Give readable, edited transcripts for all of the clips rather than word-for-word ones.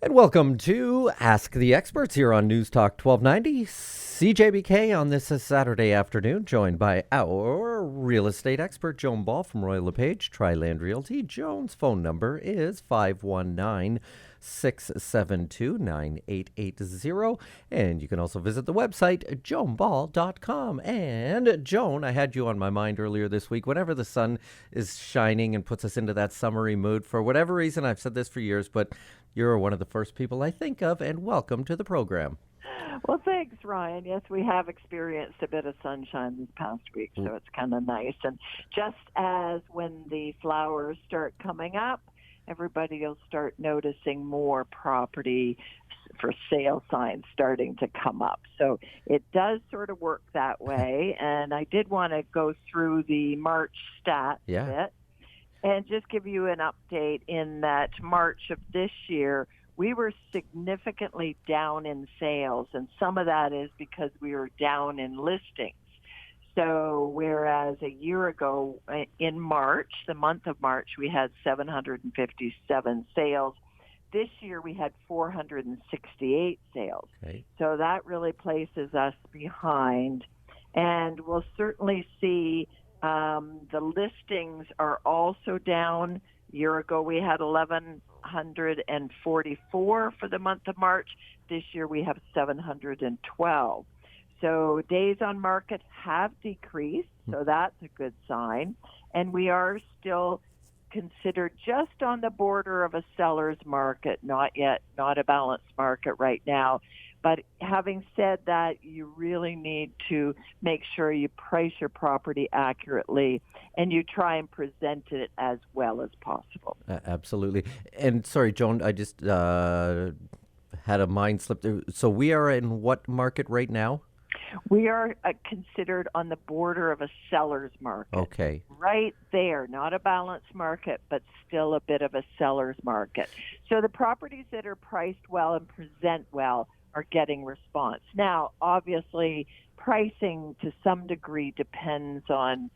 And welcome to Ask the Experts here on Newstalk 1290, CJBK on this Saturday afternoon, joined by our real estate expert, Joan Ball from Royal LePage, Tri-Land Realty. Joan's phone number is 519-672-9880. And you can also visit the website, joanball.com. And Joan, I had you on my mind earlier this week. Whenever the sun is shining and puts us into that summery mood, for whatever reason, I've said this for years, but you're one of the first people I think of, and welcome to the program. Well, thanks, Ryan. Yes, we have experienced a bit of sunshine this past week, so it's kind of nice. And just as when the flowers start coming up, everybody will start noticing more property for sale signs starting to come up. So it does sort of work that way. And I did want to go through the March stats a bit. And just give you an update in that March of this year, we were significantly down in sales, and some of that is because we were down in listings. So whereas a year ago in March, the month of March, we had 757 sales, this year we had 468 sales. Okay. So that really places us behind, and we'll certainly see the listings are also down. A year ago, we had 1,144 for the month of March. This year, we have 712. So days on market have decreased, so that's a good sign. And we are still considered just on the border of a seller's market, not a balanced market right now. But having said that, you really need to make sure you price your property accurately and you try and present it as well as possible. Absolutely. And sorry, Joan, I just had a mind slip there. So we are in what market right now? We are considered on the border of a seller's market. Okay. Right there, not a balanced market, but still a bit of a seller's market. So the properties that are priced well and present well are getting response. Now, obviously, pricing to some degree depends on,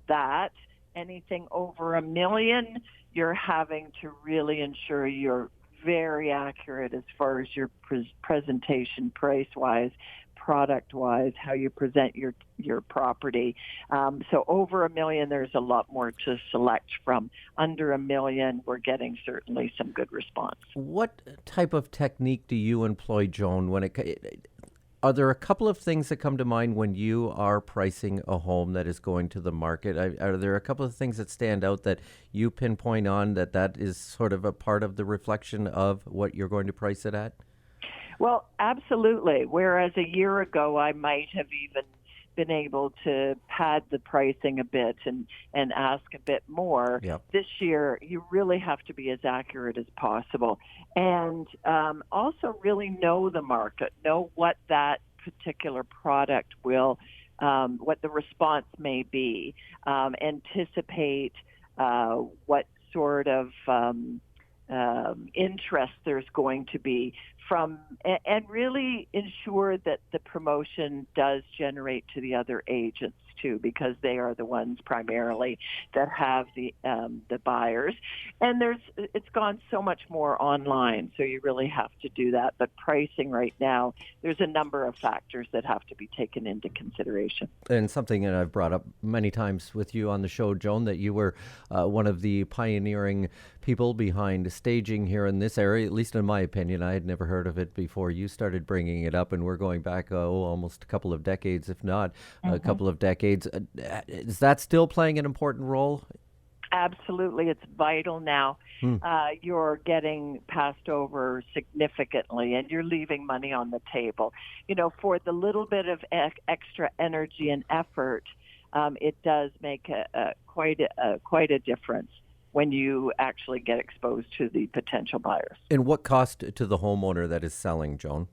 that. Anything over $1 million, you're having to really ensure you're very accurate as far as your presentation, price-wise, product-wise, how you present your property. So over $1 million, there's a lot more to select from. Under $1 million, we're getting certainly some good response. What type of technique do you employ, Joan? Are there a couple of things that come to mind when you are pricing a home that is going to the market? Are there a couple of things that stand out that you pinpoint on that is sort of a part of the reflection of what you're going to price it at? Well, absolutely. Whereas a year ago, I might have even been able to pad the pricing a bit and ask a bit more. Yep. This year, you really have to be as accurate as possible. And also really know the market, know what that particular product will, what the response may be, anticipate what sort of interest there's going to be from, and really ensure that the promotion does generate to the other agents too, because they are the ones primarily that have the buyers. And it's gone so much more online, so you really have to do that. But pricing right now, there's a number of factors that have to be taken into consideration. And something that I've brought up many times with you on the show, Joan, that you were one of the pioneering people behind staging here in this area, at least in my opinion. I had never heard of it before you started bringing it up, and we're going back almost a couple of decades, if not a couple of decades. Is that still playing an important role? Absolutely. It's vital now. You're getting passed over significantly, and you're leaving money on the table. For the little bit of extra energy and effort, it does make quite a difference when you actually get exposed to the potential buyers. And what cost to the homeowner that is selling, Joan?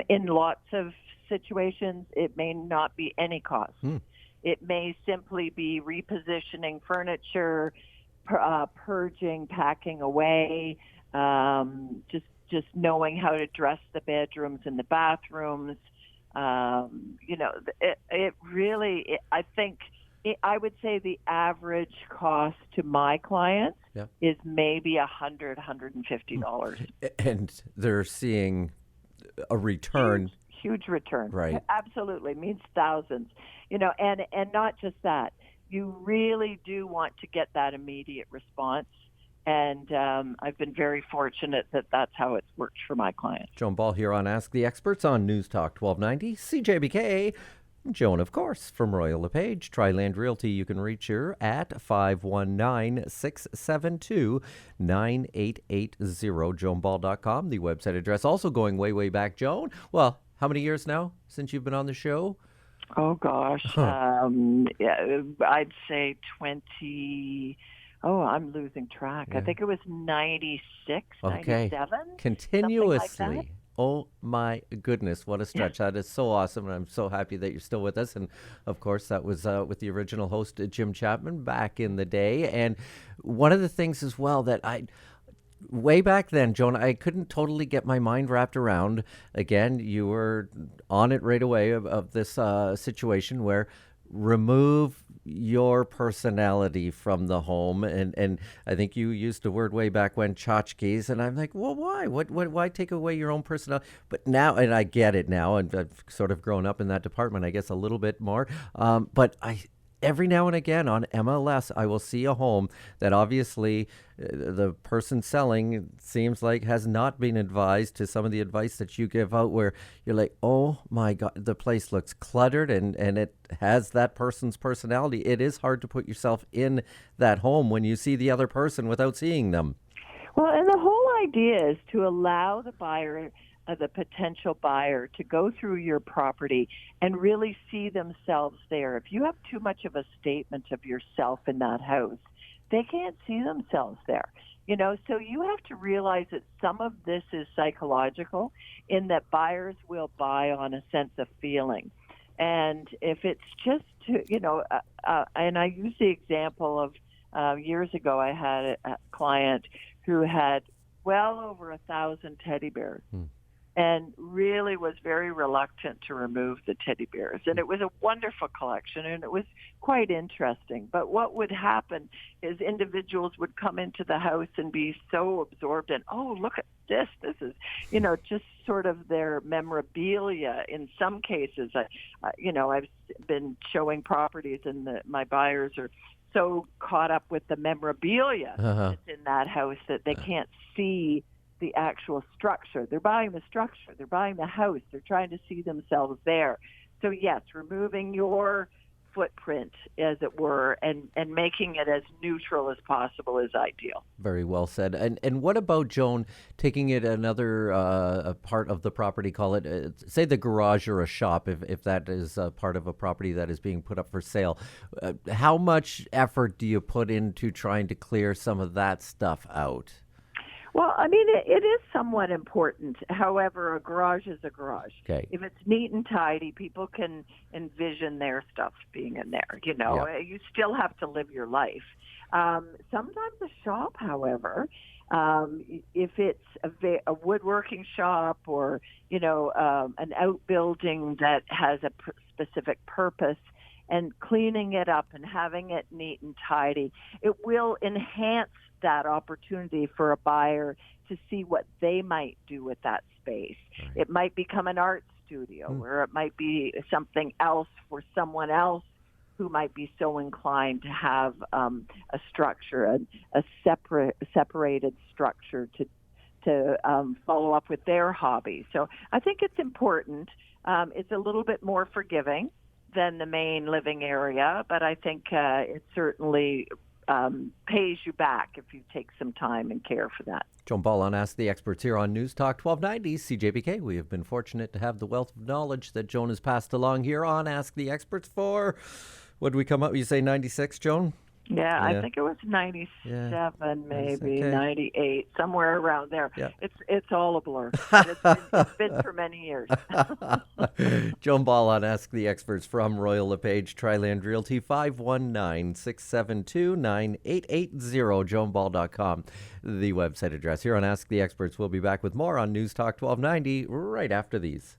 In lots of situations, it may not be any cost. It may simply be repositioning furniture, purging, packing away, just knowing how to dress the bedrooms and the bathrooms. It really, I think I would say the average cost to my clients is maybe $150. And they're seeing a return. Huge return. Right. Absolutely. Means thousands. And not just that. You really do want to get that immediate response. And I've been very fortunate that that's how it's worked for my clients. Joan Ball here on Ask the Experts on Newstalk 1290, CJBK. Joan, of course, from Royal LePage. Tri-Land Realty, you can reach her at 519-672-9880, joanball.com, the website address. Also going way, way back, Joan. Well, how many years now since you've been on the show? Oh, gosh. I'd say 20... Oh, I'm losing track. Yeah. I think it was 96, okay. 97. Continuously. Like that. Oh, my goodness. What a stretch. That is so awesome. And I'm so happy that you're still with us. And, of course, that was with the original host, Jim Chapman, back in the day. And one of the things as well that way back then, Joan, I couldn't totally get my mind wrapped around. Again, you were on it right away of this situation where remove your personality from the home, and I think you used the word way back when, tchotchkes, and I'm like, well, why? Why take away your own personality? But now, and I get it now, and I've sort of grown up in that department, I guess, a little bit more. But every now and again on MLS, I will see a home that obviously the person selling seems like has not been advised to some of the advice that you give out, where you're like, oh my God, the place looks cluttered and it has that person's personality. It is hard to put yourself in that home when you see the other person without seeing them. Well, and the whole idea is to allow the buyer, the potential buyer, to go through your property and really see themselves there. If you have too much of a statement of yourself in that house, they can't see themselves there. So you have to realize that some of this is psychological, in that buyers will buy on a sense of feeling. And if it's just, and I use the example of years ago, I had a client who had well over 1,000 teddy bears. And really was very reluctant to remove the teddy bears. And it was a wonderful collection, and it was quite interesting. But what would happen is individuals would come into the house and be so absorbed in, oh, look at this. This is, just sort of their memorabilia. In some cases, I've been showing properties, and my buyers are so caught up with the memorabilia that's in that house that they can't see the actual structure. They're buying the structure. They're buying the house. They're trying to see themselves there. So yes, removing your footprint, as it were, and making it as neutral as possible is ideal. Very well said. And what about, Joan, taking it another part of the property, call it, say the garage or a shop, if that is part of a property that is being put up for sale. How much effort do you put into trying to clear some of that stuff out? Well, I mean, it is somewhat important. However, a garage is a garage. Okay. If it's neat and tidy, people can envision their stuff being in there. You still have to live your life. Sometimes a shop, however, if it's a woodworking shop or, an outbuilding that has a specific purpose, and cleaning it up and having it neat and tidy, it will enhance that opportunity for a buyer to see what they might do with that space. Right. It might become an art studio, or it might be something else for someone else who might be so inclined to have a structure, a separated structure to follow up with their hobby. So I think it's important. It's a little bit more forgiving than the main living area, but I think it certainly pays you back if you take some time and care for that. Joan Ball on Ask the Experts here on Newstalk 1290 CJBK. We have been fortunate to have the wealth of knowledge that Joan has passed along here on Ask the Experts for, what did we come up, you say 96, Joan? Yeah, I think it was 97, maybe 98, somewhere around there. Yeah. It's all a blur. It's been for many years. Joan Ball on Ask the Experts from Royal LePage, Tri-Land Realty, 519-672-9880, joanball.com, the website address. Here on Ask the Experts, we'll be back with more on Newstalk 1290 right after these.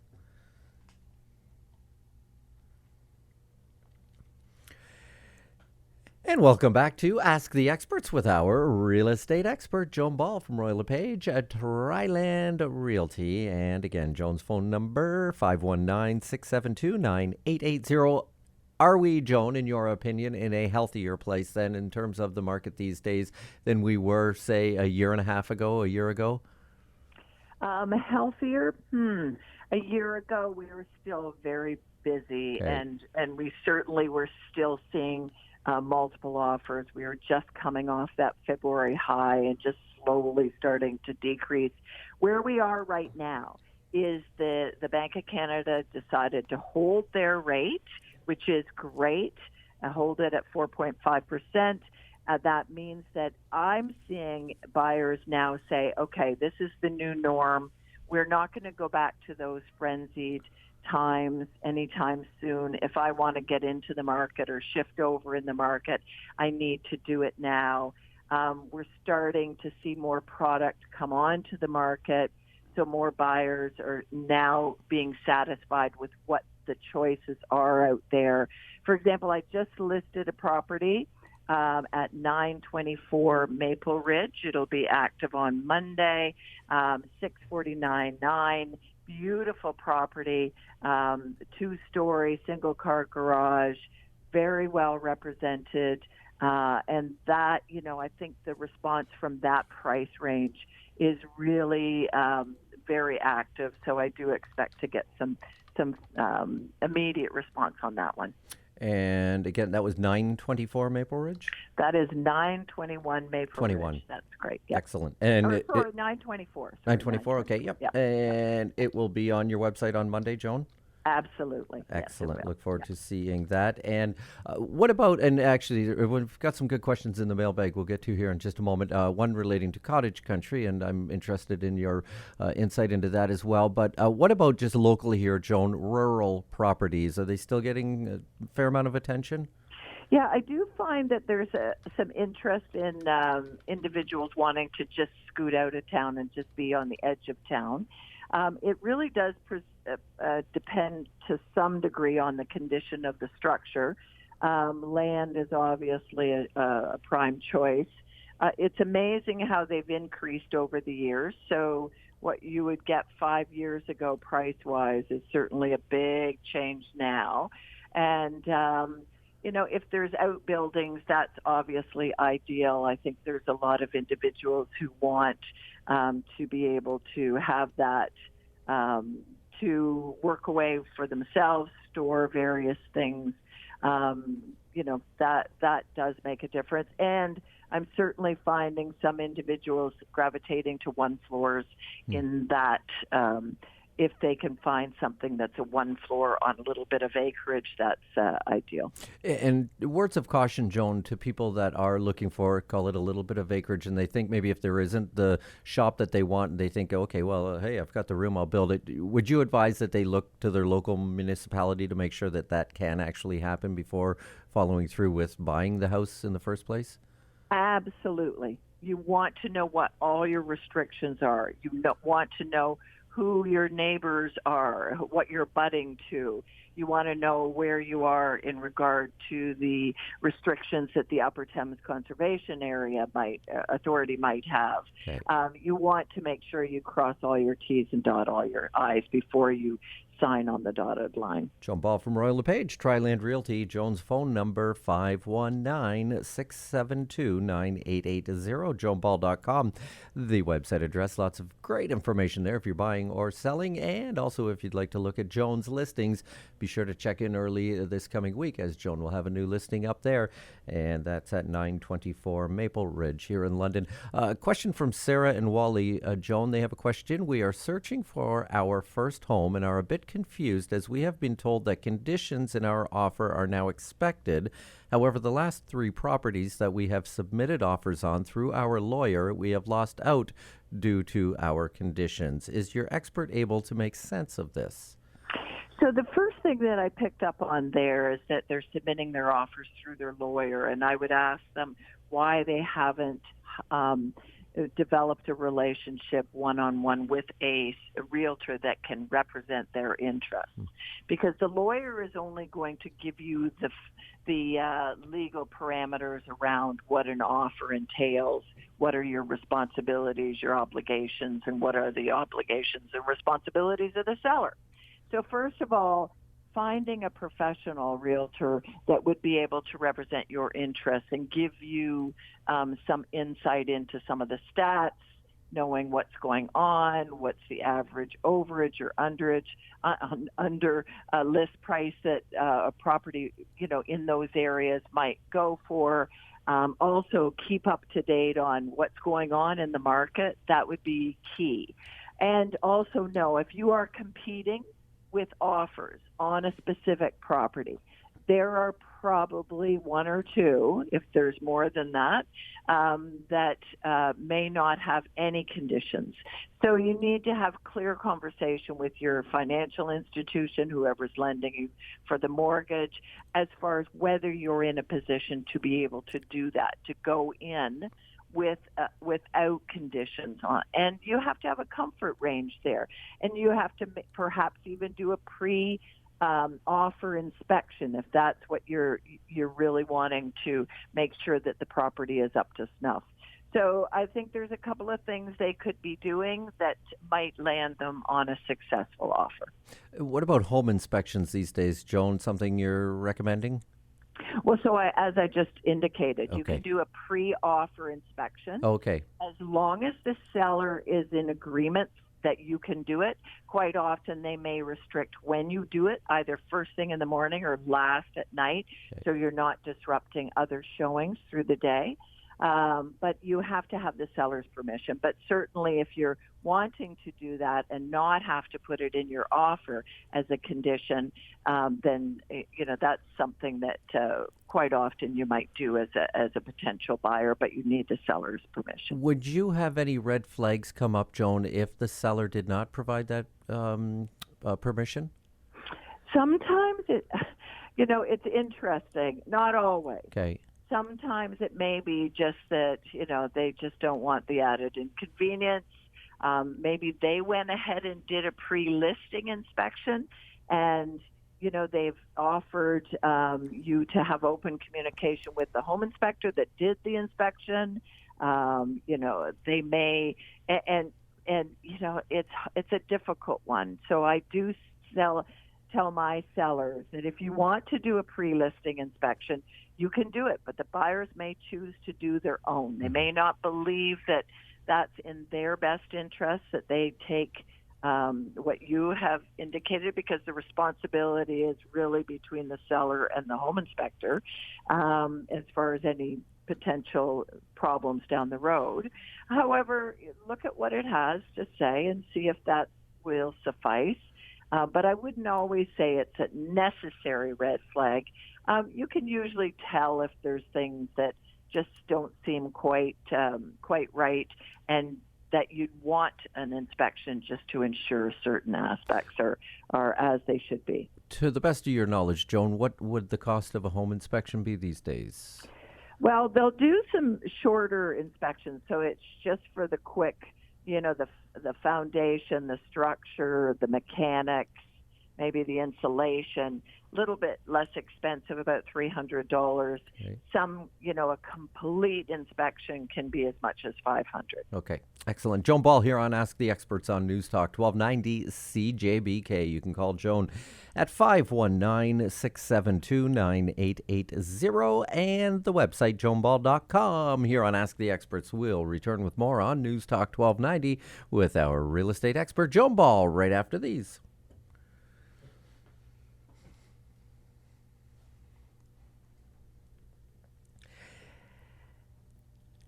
And welcome back to Ask the Experts with our real estate expert, Joan Ball from Royal LePage at Triland Realty. And again, Joan's phone number, 519-672-9880. Are we, Joan, in your opinion, in a healthier place then in terms of the market these days than we were, say, a year ago? Healthier? A year ago, we were still very busy, Okay. and we certainly were still seeing multiple offers. We were just coming off that February high and just slowly starting to decrease. Where we are right now is the Bank of Canada decided to hold their rate, which is great, hold it at 4.5%. That means that I'm seeing buyers now say, okay, this is the new norm. We're not going to go back to those frenzied times anytime soon. If I want to get into the market or shift over in the market, I need to do it now. We're starting to see more product come onto the market, so more buyers are now being satisfied with what the choices are out there. For example, I just listed a property at 924 Maple Ridge. It'll be active on Monday, 649.9. Beautiful property, 2-story, single-car garage, very well represented. And that, I think the response from that price range is really very active. So I do expect to get some immediate response on that one. And again, that was 924 Maple Ridge? That is 921 Maple 21. Ridge. That's great. Yep. Excellent. And 924. 924, okay, yep. And it will be on your website on Monday, Joan? Absolutely. Excellent. Yes, Look forward to seeing that. And what about, and actually, we've got some good questions in the mailbag we'll get to here in just a moment. One relating to cottage country, and I'm interested in your insight into that as well. But what about just locally here, Joan, rural properties? Are they still getting a fair amount of attention? Yeah, I do find that there's some interest in individuals wanting to just scoot out of town and just be on the edge of town. It really does depend to some degree on the condition of the structure. Land is obviously a prime choice. It's amazing how they've increased over the years. So what you would get 5 years ago price-wise is certainly a big change now. And, if there's outbuildings, that's obviously ideal. I think there's a lot of individuals who want to be able to have that to work away for themselves, store various things. That does make a difference. And I'm certainly finding some individuals gravitating to one floors in that if they can find something that's a one floor on a little bit of acreage, that's ideal. And words of caution, Joan, to people that are looking for, call it a little bit of acreage, and they think maybe if there isn't the shop that they want, they think, okay, well, hey, I've got the room, I'll build it. Would you advise that they look to their local municipality to make sure that that can actually happen before following through with buying the house in the first place? Absolutely. You want to know what all your restrictions are. You want to know who your neighbors are, what you're butting to. You want to know where you are in regard to the restrictions that the Upper Thames Conservation Area Authority might have. Okay. You want to make sure you cross all your T's and dot all your I's before you sign on the dotted line. Joan Ball from Royal LePage, Triland Realty. Joan's phone number, 519-672-9880, joanball.com. The website address, lots of great information there if you're buying or selling. And also if you'd like to look at Joan's listings, be sure to check in early this coming week as Joan will have a new listing up there. And that's at 924 Maple Ridge here in London. Question from Sarah and Wally. Joan, they have a question. We are searching for our first home and are a bit confused as we have been told that conditions in our offer are now expected. However, the last 3 properties that we have submitted offers on through our lawyer, we have lost out due to our conditions. Is your expert able to make sense of this? So the first thing that I picked up on there is that they're submitting their offers through their lawyer, and I would ask them why they haven't developed a relationship one-on-one with a realtor that can represent their interests. Because the lawyer is only going to give you the legal parameters around what an offer entails, what are your responsibilities, your obligations, and what are the obligations and responsibilities of the seller. So first of all, finding a professional realtor that would be able to represent your interests and give you some insight into some of the stats, knowing what's going on, what's the average overage or underage, under list price that a property, in those areas might go for. Also, keep up to date on what's going on in the market. That would be key. And also know if you are competing with offers on a specific property, there are probably one or two, if there's more than that, that may not have any conditions. So you need to have clear conversation with your financial institution, whoever's lending you for the mortgage, as far as whether you're in a position to be able to do that, to go in without conditions on. And you have to have a comfort range there. And you have to perhaps even do a offer inspection if that's what you're really wanting to make sure that the property is up to snuff. So I think there's a couple of things they could be doing that might land them on a successful offer. What about home inspections these days, Joan? Something you're recommending? Well, so as I just indicated, Okay. You can do a pre-offer inspection. Okay. As long as the seller is in agreement that you can do it. Quite often they may restrict when you do it, either first thing in the morning or last at night, so you're not disrupting other showings through the day. But you have to have the seller's permission. But certainly if you're wanting to do that and not have to put it in your offer as a condition, then that's something that quite often you might do as a potential buyer, but you need the seller's permission. Would you have any red flags come up, Joan, if the seller did not provide that permission? Sometimes it's interesting. Not always. Okay. Sometimes it may be just that, they just don't want the added inconvenience. Maybe they went ahead and did a pre-listing inspection and, they've offered you to have open communication with the home inspector that did the inspection. They may, and it's a difficult one. So I do tell my sellers that if you want to do a pre-listing inspection, you can do it, but the buyers may choose to do their own. They may not believe that that's in their best interest, that they take what you have indicated, because the responsibility is really between the seller and the home inspector as far as any potential problems down the road. However, look at what it has to say and see if that will suffice. But I wouldn't always say it's a necessary red flag. You can usually tell if there's things that just don't seem quite right, and that you'd want an inspection just to ensure certain aspects are as they should be. To the best of your knowledge, Joan, what would the cost of a home inspection be these days? Well, they'll do some shorter inspections, so it's just for the quick, the foundation, the structure, the mechanics, maybe the insulation, a little bit less expensive, about $300. Okay. Some, a complete inspection can be as much as $500. Okay, excellent. Joan Ball here on Ask the Experts on Newstalk 1290 CJBK. You can call Joan at 519-672-9880 and the website joanball.com. Here on Ask the Experts, we'll return with more on Newstalk 1290 with our real estate expert, Joan Ball, right after these.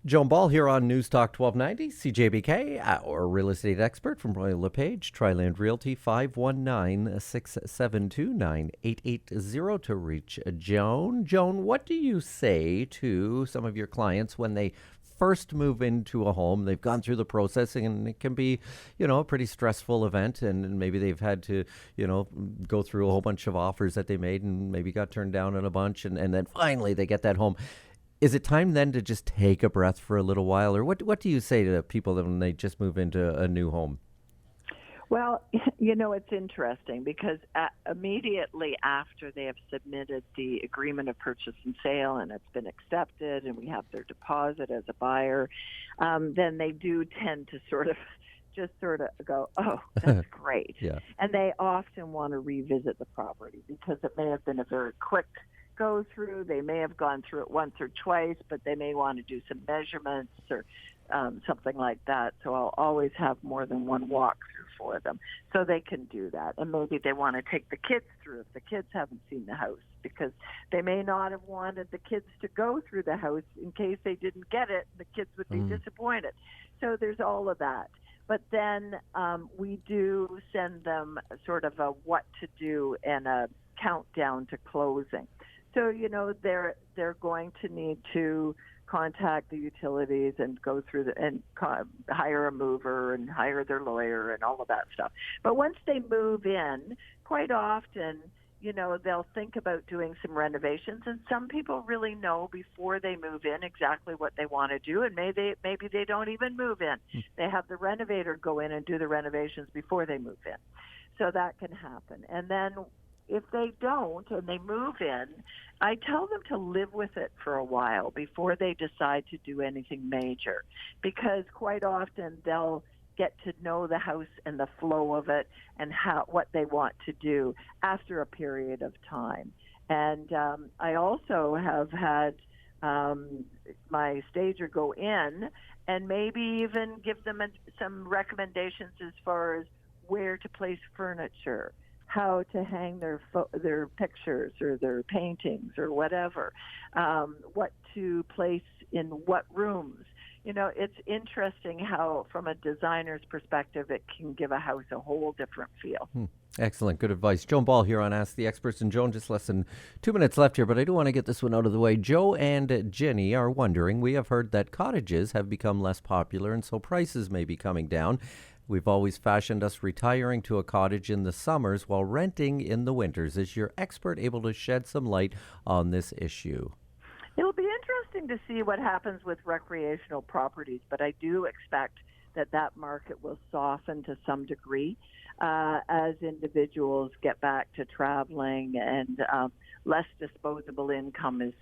Joan Ball here on Newstalk 1290, CJBK, our real estate expert from Royal LePage, Triland Realty, 519-672-9880 to reach Joan. Joan, what do you say to some of your clients when they first move into a home? They've gone through the processing, and it can be, a pretty stressful event, and maybe they've had to, go through a whole bunch of offers that they made and maybe got turned down on a bunch, and then finally they get that home. Is it time then to just take a breath for a little while? Or what do you say to people when they just move into a new home? Well, it's interesting because immediately after they have submitted the agreement of purchase and sale and it's been accepted and we have their deposit as a buyer, then they do tend to sort of go, oh, that's great. Yeah. And they often want to revisit the property because it may have been a very quick go through. They may have gone through it once or twice, but they may want to do some measurements or something like that. So I'll always have more than one walkthrough for them so they can do that. And maybe they want to take the kids through if the kids haven't seen the house, because they may not have wanted the kids to go through the house in case they didn't get it. The kids would be disappointed. So there's all of that. But then we do send them sort of a what to do and a countdown to closing. So, they're going to need to contact the utilities and go through hire a mover and hire their lawyer and all of that stuff. But once they move in, quite often, they'll think about doing some renovations. And some people really know before they move in exactly what they want to do. And maybe they don't even move in. They have the renovator go in and do the renovations before they move in. So that can happen. And then if they don't and they move in, I tell them to live with it for a while before they decide to do anything major, because quite often they'll get to know the house and the flow of it and what they want to do after a period of time. And I also have had my stager go in and maybe even give them some recommendations as far as where to place furniture, how to hang their pictures or their paintings or whatever, what to place in what rooms. It's interesting how, from a designer's perspective, it can give a house a whole different feel. Excellent. Good advice. Joan Ball here on Ask the Experts. And Joan, just less than 2 minutes left here, but I do want to get this one out of the way. Joe and Jenny are wondering, we have heard that cottages have become less popular and so prices may be coming down. We've always fashioned us retiring to a cottage in the summers while renting in the winters. Is your expert able to shed some light on this issue? It'll be interesting to see what happens with recreational properties, but I do expect that market will soften to some degree as individuals get back to traveling and less disposable income is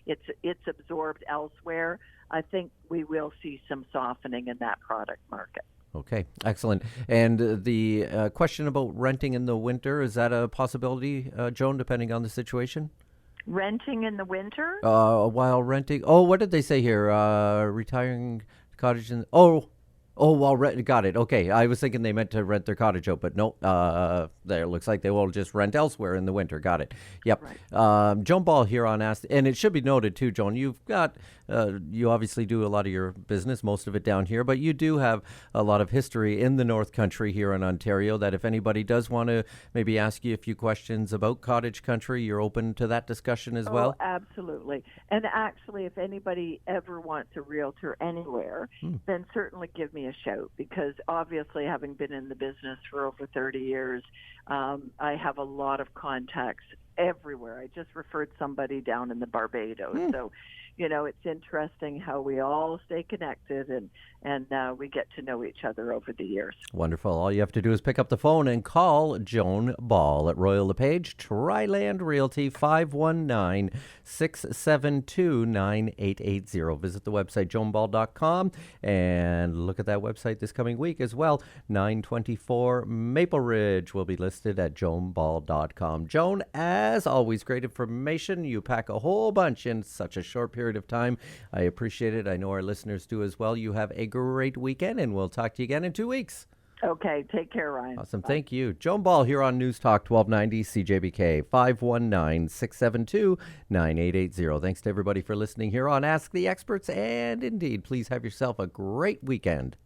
it's absorbed elsewhere. I think we will see some softening in that product market. Okay, excellent. And the question about renting in the winter, is that a possibility, Joan, depending on the situation? Renting in the winter? While renting. Oh, what did they say here? Retiring cottage in. While rent. Got it. Okay, I was thinking they meant to rent their cottage out, but no. There looks like they will just rent elsewhere in the winter. Got it. Yep. Right. Joan Ball here on Ask, and it should be noted too, Joan. You've got. You obviously do a lot of your business, most of it down here, but you do have a lot of history in the North Country here in Ontario. That if anybody does want to maybe ask you a few questions about cottage country, you're open to that discussion as well. Absolutely. And actually, if anybody ever wants a realtor anywhere, then certainly give me a shout, because obviously, having been in the business for over 30 years, I have a lot of contacts everywhere. I just referred somebody down in the Barbados. So, it's interesting how we all stay connected and we get to know each other over the years. Wonderful. All you have to do is pick up the phone and call Joan Ball at Royal LePage, Triland Realty, 519-672-9880. Visit the website, joanball.com, and look at that website this coming week as well. 924 Maple Ridge will be listed at joanball.com. Joan, as always, great information. You pack a whole bunch in such a short period of time. I appreciate it. I know our listeners do as well. You have a great weekend, and we'll talk to you again in 2 weeks. Okay. Take care, Ryan. Awesome. Bye. Thank you. Joan Ball here on Newstalk 1290 CJBK, 519-672-9880. Thanks to everybody for listening here on Ask the Experts. And indeed, please have yourself a great weekend.